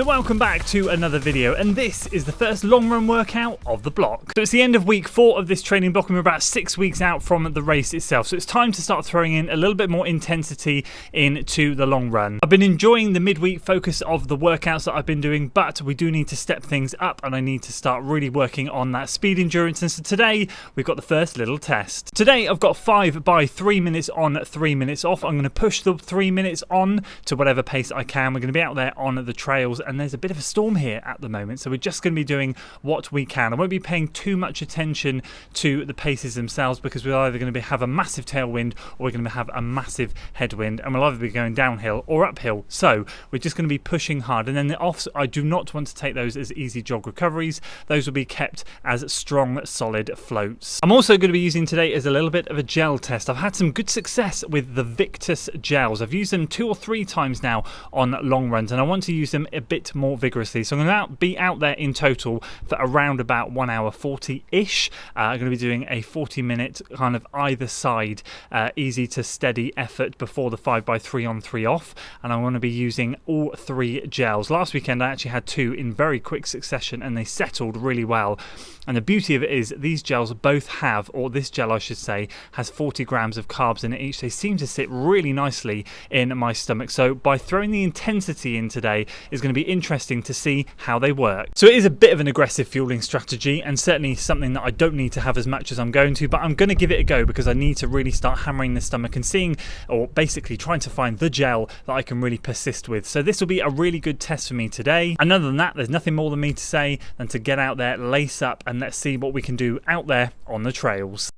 welcome back to another video, and this is the first long run workout of the block. So it's the end of week 4 of this training block and we're about 6 weeks out from the race itself, so it's time to start throwing in a little bit more intensity into the long run. I've been enjoying the midweek focus of the workouts that I've been doing, but we do need to step things up and I need to start really working on that speed endurance, and so today we've got the first little test. Today I've got 5 by 3 minutes on, 3 minutes off. I'm going to push the 3 minutes on to whatever pace I can. We're going to be out there on the trails and there's a bit of a storm here at the moment, so we're just going to be doing what we can. I won't be paying too much attention to the paces themselves because we're either going to have a massive tailwind or we're going to have a massive headwind, and we'll either be going downhill or uphill, so we're just going to be pushing hard. And then the offs, I do not want to take those as easy jog recoveries. Those will be kept as strong solid floats. I'm also going to be using today as a little bit of a gel test. I've had some good success with the Victus gels. I've used them 2 or 3 times now on long runs and I want to use them a bit more vigorously, so I'm going to be out there in total for around about 1 hour 40-ish. I'm going to be doing a 40-minute kind of either side easy to steady effort before the 5 by 3 on 3 off, and I'm going to be using all 3 gels. Last weekend I actually had 2 in very quick succession and they settled really well. And the beauty of it is these gels both have, or this gel I should say, has 40 grams of carbs in it each. They seem to sit really nicely in my stomach. So by throwing the intensity in today is going to be interesting to see how they work. So it is a bit of an aggressive fueling strategy and certainly something that I don't need to have as much as I'm going to, but I'm going to give it a go because I need to really start hammering the stomach and seeing, or basically trying to find the gel that I can really persist with. So this will be a really good test for me today. And other than that, there's nothing more than me to say than to get out there, lace up, and let's see what we can do out there on the trails.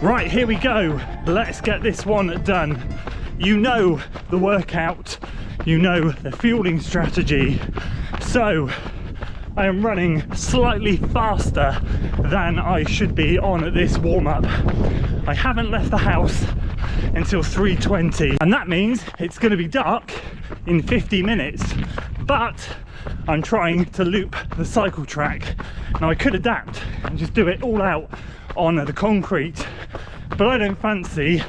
Right, here we go. Let's get this one done. You know the workout, you know the fueling strategy. So I am running slightly faster than I should be on this warm-up. I haven't left the house until 3:20, and that means it's going to be dark in 50 minutes, but I'm trying to loop the cycle track. Now I could adapt and just do it all out on the concrete, but I don't fancy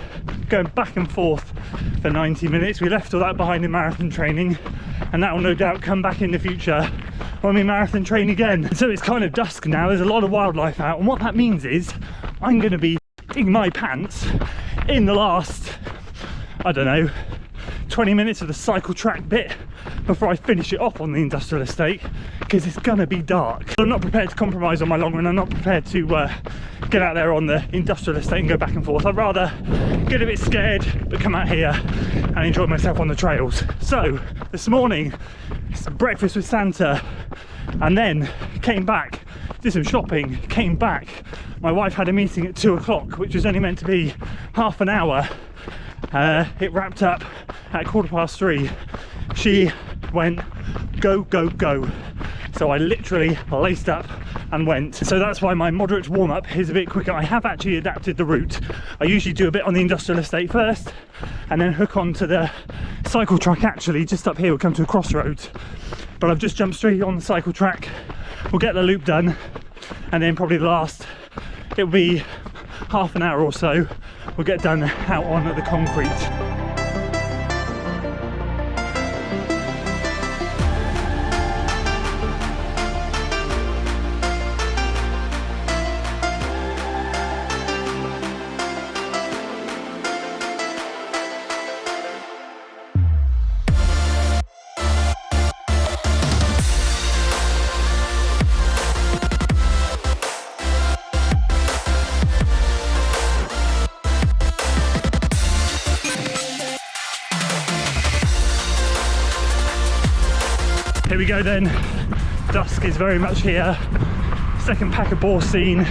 going back and forth for 90 minutes. We left all that behind in marathon training, and that will no doubt come back in the future when we marathon train again. So it's kind of dusk now, there's a lot of wildlife out, and what that means is I'm going to be in my pants in the last, I don't know, 20 minutes of the cycle track bit before I finish it off on the industrial estate, because it's gonna be dark. I'm not prepared to compromise on my long run. I'm not prepared to get out there on the industrial estate and go back and forth. I'd rather get a bit scared but come out here and enjoy myself on the trails. So this morning, breakfast with Santa, and then came back, did some shopping, came back. My wife had a meeting at 2 o'clock, which was only meant to be half an hour. It wrapped up at 3:15. She went go, go, go. So I literally laced up and went. So that's why my moderate warm-up is a bit quicker. I have actually adapted the route. I usually do a bit on the industrial estate first and then hook onto the cycle track. Actually, just up here we'll come to a crossroads, but I've just jumped straight on the cycle track. We'll get the loop done, and then probably the last, it'll be half an hour or so, we'll get done out on the concrete. Here we go then, dusk is very much here. Second pack of bore seen,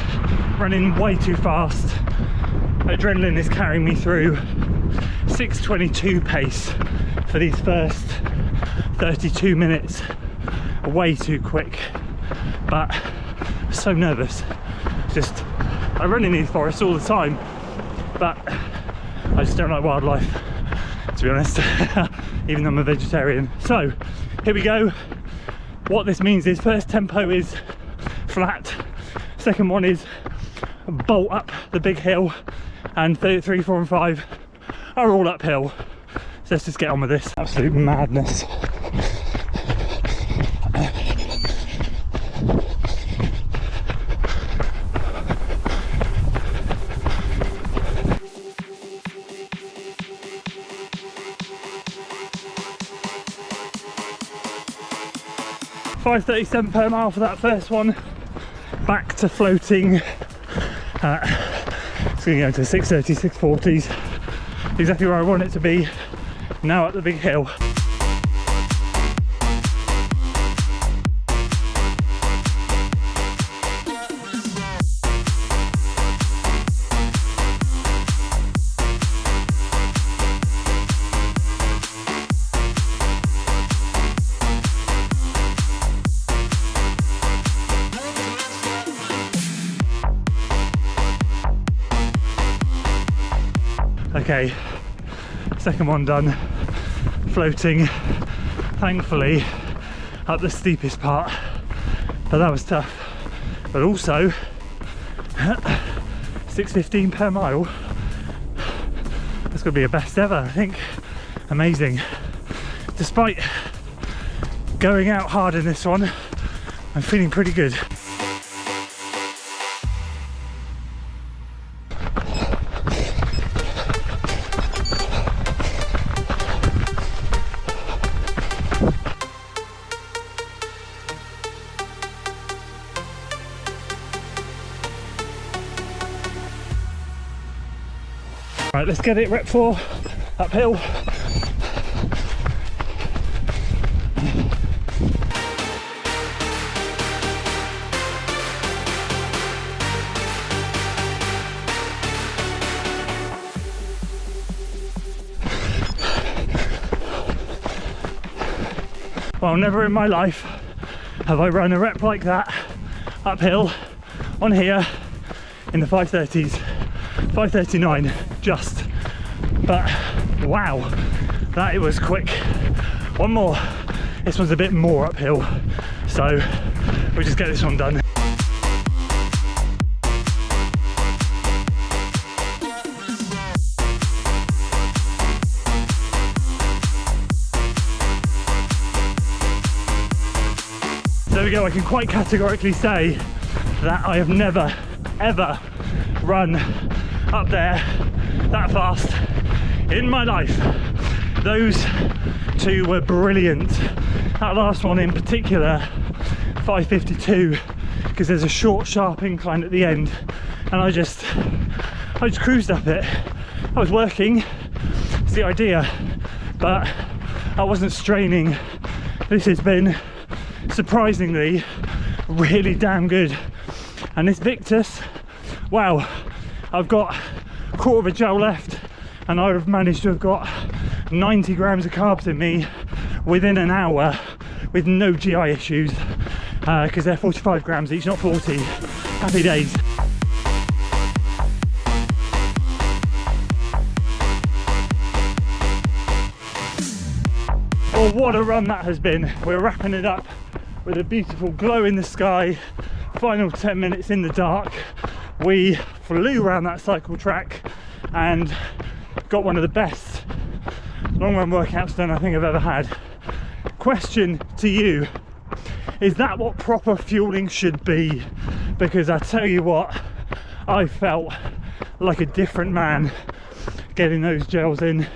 running way too fast. Adrenaline is carrying me through. 6:22 pace for these first 32 minutes. Way too quick, but so nervous. I run in these forests all the time, but I just don't like wildlife, to be honest, even though I'm a vegetarian. So here we go. What this means is first tempo is flat, second one is bolt up the big hill, and 3, 4 and 5 are all uphill. So let's just get on with this. Absolute madness. $5.37 per mile for that first one. Back to floating. It's going to go to 6.30, 6.40s. Exactly where I want it to be. Now at the big hill. Okay, second one done, floating, thankfully up the steepest part, but that was tough. But also 6.15 per mile, that's going to be a best ever, I think. Amazing. Despite going out hard in this one, I'm feeling pretty good. Right, let's get it, rep 4, uphill. Well, never in my life have I run a rep like that uphill on here in the 5.30s, 5.39 just, but wow, that it was quick. One more, this one's a bit more uphill, so we'll just get this one done. There we go. I can quite categorically say that I have never ever run up there that fast in my life. Those two were brilliant. That last one in particular, 5.52, because there's a short sharp incline at the end, and I just cruised up it. I was working, it's the idea, but I wasn't straining. This has been surprisingly really damn good. And this Victus, wow, I've got a quarter of a gel left, and I have managed to have got 90 grams of carbs in me within an hour with no GI issues, because they're 45 grams each, not 40. Happy days. Oh, what a run that has been. We're wrapping it up with a beautiful glow in the sky. Final 10 minutes in the dark. We flew around that cycle track and got one of the best long run workouts done I think I've ever had. Question to you, is that what proper fueling should be? Because I tell you what, I felt like a different man getting those gels in,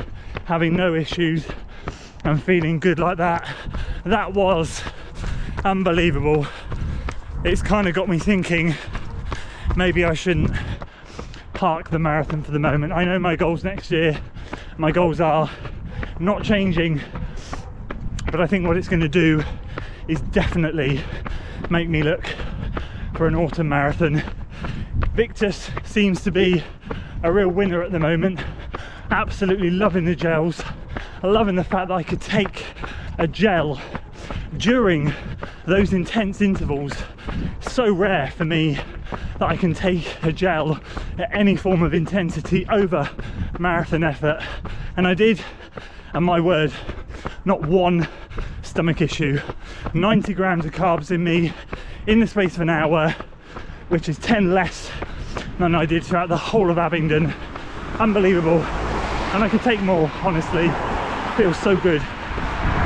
having no issues and feeling good like that. That was unbelievable. It's kind of got me thinking maybe I shouldn't park the marathon for the moment. I know my goals next year, my goals are not changing, but I think what it's going to do is definitely make me look for an autumn marathon. Victus seems to be a real winner at the moment. Absolutely loving the gels, loving the fact that I could take a gel during those intense intervals. So rare for me that I can take a gel at any form of intensity over marathon effort, and I did, and my word, not one stomach issue. 90 grams of carbs in me in the space of an hour, which is 10 less than I did throughout the whole of Abingdon. Unbelievable, and I could take more, honestly. Feels so good.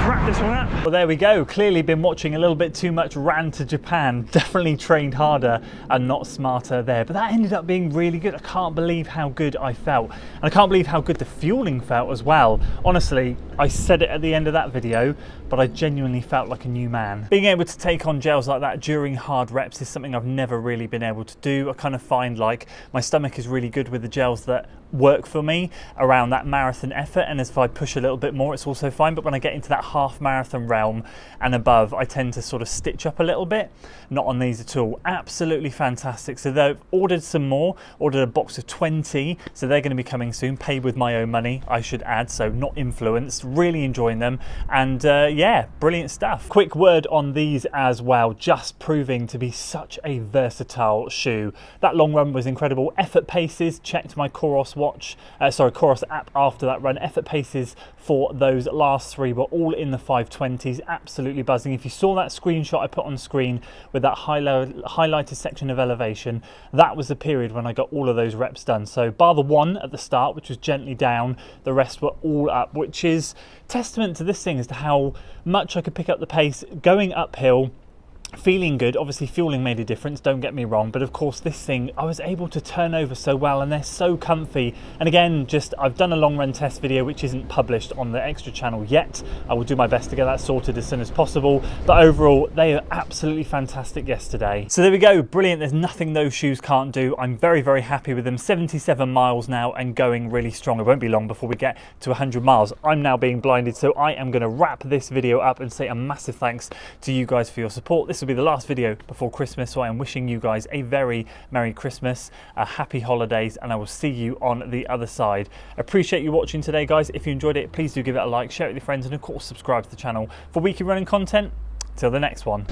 Wrap this one up. Well, there we go. Clearly been watching a little bit too much Ran to Japan. Definitely trained harder and not smarter there, but that ended up being really good. I can't believe how good I felt, and I can't believe how good the fueling felt as well. Honestly, I said it at the end of that video, but I genuinely felt like a new man. Being able to take on gels like that during hard reps is something I've never really been able to do. I kind of find like my stomach is really good with the gels that work for me around that marathon effort, and as if I push a little bit more, it's also fine. But when I get into that half marathon realm and above, I tend to sort of stitch up a little bit. Not on these at all. Absolutely fantastic. So they've ordered some more, ordered a box of 20, so they're going to be coming soon, paid with my own money, I should add, so not influenced. Really enjoying them, and yeah, brilliant stuff. Quick word on these as well, just proving to be such a versatile shoe. That long run was incredible. Effort paces, checked my Coros watch, Coros app after that run. Effort paces for those last three were all in the 520s, absolutely buzzing. If you saw that screenshot I put on screen with that highlighted section of elevation, that was the period when I got all of those reps done. So bar the one at the start, which was gently down, the rest were all up, which is testament to this thing as to how much I could pick up the pace going uphill. Feeling good. Obviously fueling made a difference, don't get me wrong, but of course this thing I was able to turn over so well, and they're so comfy. And again, just I've done a long run test video which isn't published on the extra channel yet. I will do my best to get that sorted as soon as possible, but overall they are absolutely fantastic yesterday. So there we go, brilliant. There's nothing those shoes can't do. I'm very, very happy with them. 77 miles now and going really strong. It won't be long before we get to 100 miles. I'm now being blinded, so I am going to wrap this video up and say a massive thanks to you guys for your support. This will be the last video before Christmas, so I am wishing you guys a very Merry Christmas, happy holidays, and I will see you on the other side. Appreciate you watching today, guys. If you enjoyed it, please do give it a like, share it with your friends, and of course subscribe to the channel for weekly running content. Till the next one.